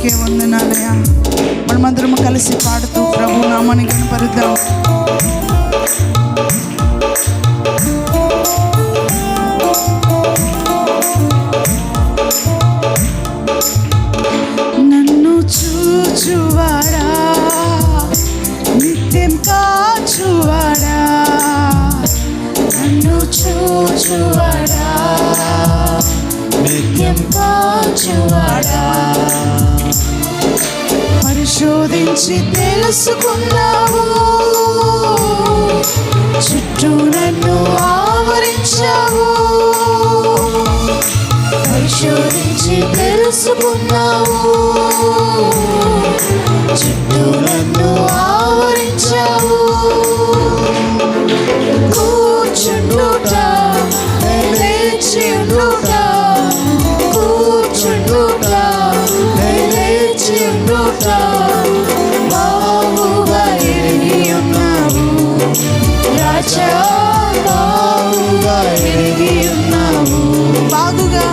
నీకే వందనాలయ్యా. మనమందరం కలిసి పాడుతూ ప్రభు నామాన్ని కనపరుద్దాం. నన్ను చూచువాడా, నిత్యం కాచువాడా, నన్ను చూచువాడా, నిత్యం కాచువాడా, పరిశోధించి తెలుసుకున్నావు, చుట్టూ నన్ను ఆవరించావు, పరిశోధించి తెలుసుకున్నావు, చుట్టూ నన్ను ఆవరించావు. కూర్చుండుట, లేచి ఉండుట, కూర్చుండుట, లేచి ఉండుట, బావుగా ఎరిగి ఉన్నావు రాజా, బావుగా ఎరిగి ఉన్నావు, బాగుగా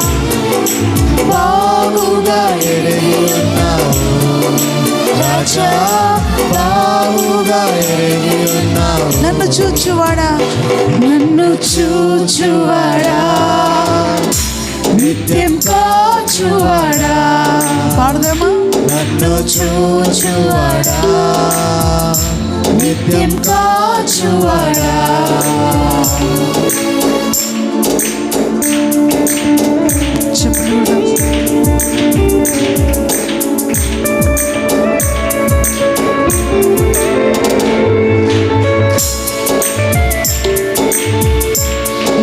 బావుగా ఎరిగి ఉన్నావు రాజా, బావుగా ఎరిగి ఉన్నావు. నన్ను చూచువాడా, నన్ను చూచువాడా, నిత్యం కాచువాడా, పాడదామా? నన్ను చూచువాడా, నిత్యం కాచువాడా, చెప్పు.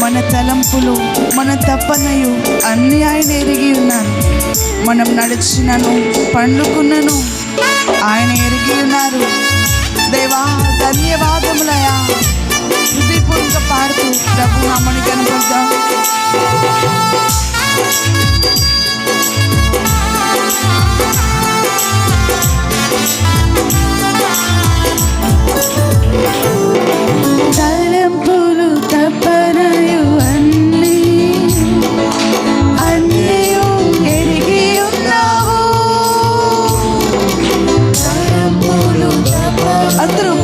మన తలంపులు, మన తపనయు అన్ని ఆయన ఎరిగి ఉన్నారు. మనం నడిచినను పండుకున్నను ఆయన ఎరిగి ఉన్నారు. దేవా ధన్యవాదములయా. హృదయపూర్వక పాడుతూ ప్రభు నామమును కనపరుద్దాం. తలంపులు తపనయు అన్నీ ఎరిగి ఉన్నావు. తలంపులు అందరూ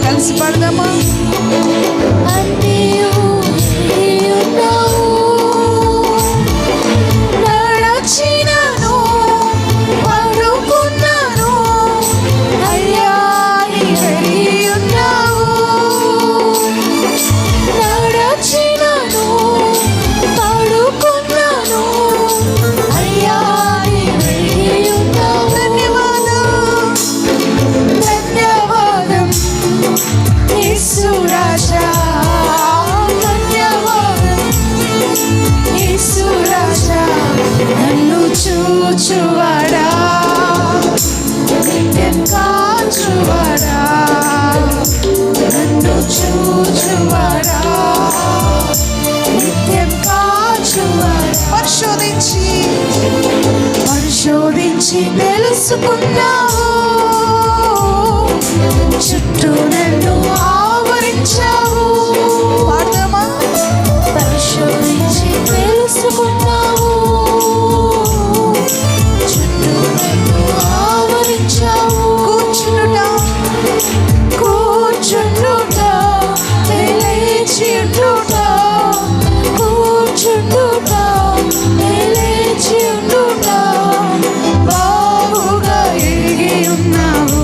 కలిసి పాడదామా? చూచువాడా, నిత్యం కాచువాడా, నన్ను చూచువాడా, నిత్యం కాచువాడా, పరిశోధించి తెలుసుకున్నావు, చుట్టూ నన్ను ఆవరించావు. పాడదామా? పరిశోధించి తెలుసుకున్నావు, కూర్చుండుట, కూర్చుండుట, లేచి ఉండుట, కూర్చుండుట, లేచి ఉండుట, బావుగా ఎరిగి ఉన్నావు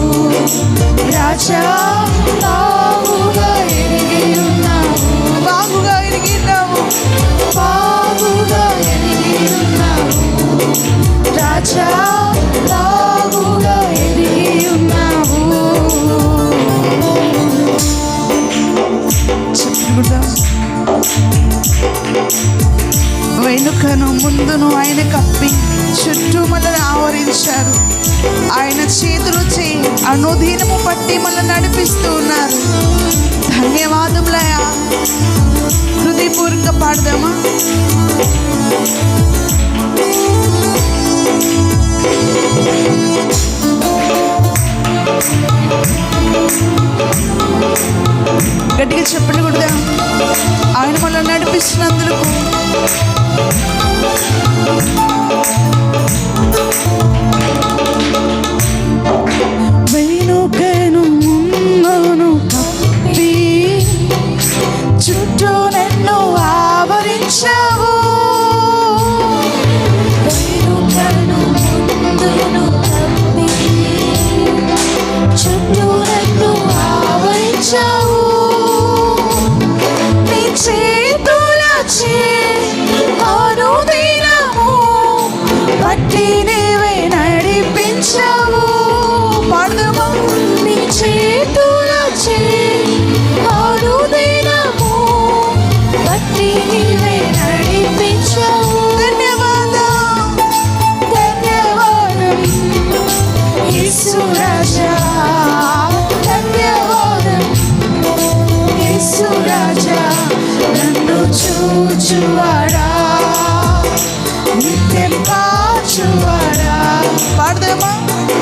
రాజా, బావుగా ఎరిగి ఉన్నావు, బావుగా ఎరిగి ఉన్నావు, బావుగా ఎరిగి ఉన్నావు రాజా, బావుగా ఎరిగి ఉన్నావు. వెనుకను ముందును ఆయన కప్పి చుట్టూ మనల్ని ఆవరించారు. ఆయన చేతులు అనుదినము పట్టి మనల్ని నడిపిస్తూ ఉన్నారు. ధన్యవాదములయా. హృదయపూర్వక పాడదామా? గట్టిగా చెప్పండి కూడా. ఆయన మనల్ని నడిపిస్తున్నందుకు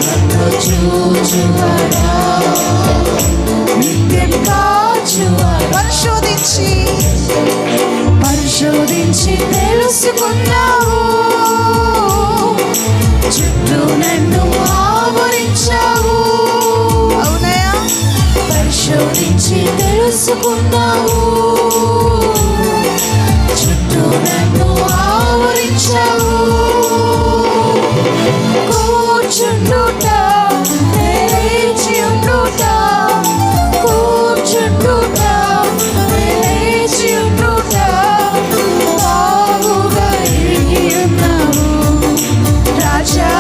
నన్ను చూచువాడా, నిత్యం కాచువాడా. పరిశోధించి తెలుసుకున్నావు, చుట్టూ నన్ను ఆవరించావు. అవునయ్యా, పరిశోధించి తెలుసుకున్నావు, చుట్టూ నన్ను ఆవరించావు. కూర్చుండుట, లేచి ఉండుట, కూర్చుండుట, లేచి ఉండుట, బాగుగా ఎరిగి ఉన్నావు రాజా,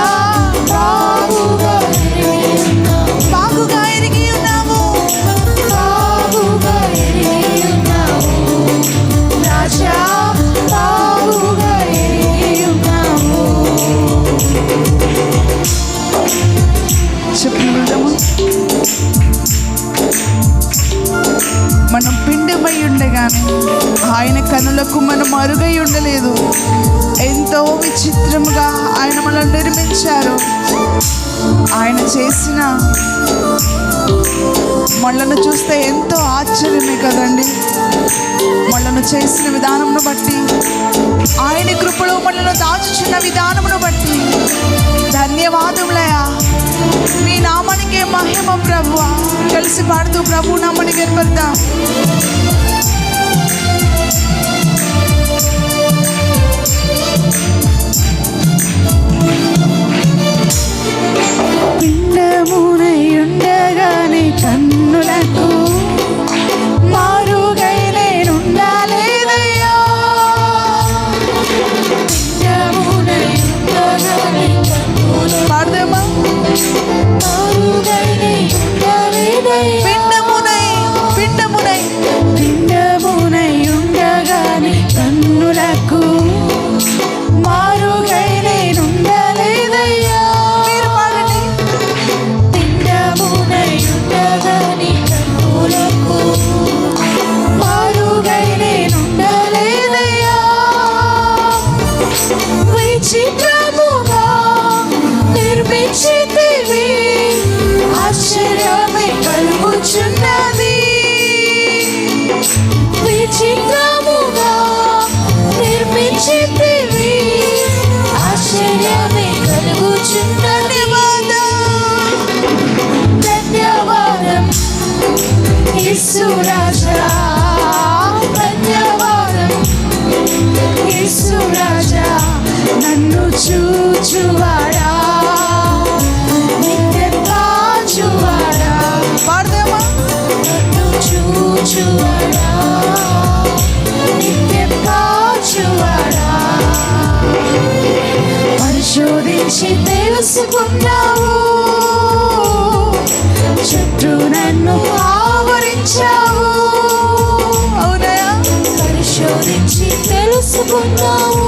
బాగుగా ఎరిగి ఉన్నావు. బాగుగా ఎరిగి ఉన్నావు, బాగుగా ఎరిగి ఉన్నావు రాజా, బాగుగా ఎరిగి ఉన్నావు. చెప్పిన విధము మనం పిండిమై ఉండగానే ఆయన కనులకు మనం అరుగై ఉండలేదు. ఎంతో విచిత్రముగా ఆయన మనల్ని నిర్మించారు. ఆయన చేసిన మనలను చూస్తే ఎంతో ఆశ్చర్యమే కదండి. మనలను చేసిన విధానమును బట్టి, ఆయన కృపలో మనల్ని దాచుచున్న విధానమును బట్టి ధన్యవాదములయ్యా. మీ నామానికే మహిమ ప్రభువా. కలిసి పాడుతూ ప్రభు నామాన్ని గెలుపొద్దాం. పిండమునై ఉండగానే కన్నులకు మారుగై నేనుండాలేదయ్యా. పిండమునై ఉండగానే కన్నులకు పాడదామా? మారుగై నేనుండాలేదయ్యా. పిండమునై పిండమునై ఉండగానే కన్నులకు మారుగై నేనుండలేదయ్యా. మీరు పాడండి. పిండమునై ఉండగానే కన్నులకు మారుగై నేనుండలేదయ్యా. విచిత్రముగా నిర్మించితివి, ఆశ్చర్యమే కలుగుచున్నది. విచిత్రముగా నిర్మించితివి, ఆశ్చర్యమే కలుగుచున్నది. ధన్యవాదం యేసు రాజా, ధన్యవాదం యేసు రాజా. నన్ను చూచువాడా, నిత్యం కాచువాడా. పాడదామా? నన్ను చూచువాడా, నిత్యం కాచువాడా. పరిశోధించి తెలుసుకున్నావు, చుట్టూ నన్ను ఆవరించావు. అవునయ్యా, పరిశోధించి తెలుసుకున్నావు,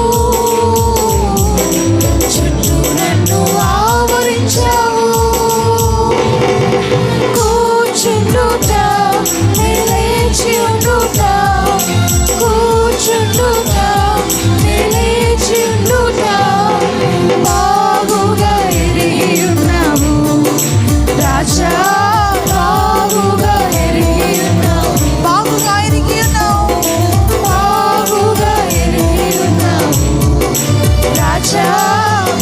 చుట్టూ నన్ను ఆవరించావు. కూర్చుండుట, లేచి ఉండుట, కూర్చుండుట, లేచి ఉండుట, బాగుగా ఎరిగి ఉన్నావు రాజా, బాగుగా ఎరిగి ఉన్నావు. బాగుగా ఎరిగి ఉన్నావు, బాగుగా ఎరిగి ఉన్నావు రాజా,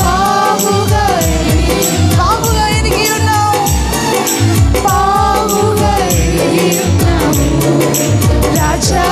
బాగుగా ఎరిగి బాగుగా ఎరిగి ఉన్నావు, బాగుగా ఎరిగి ఉన్నావు రాజా,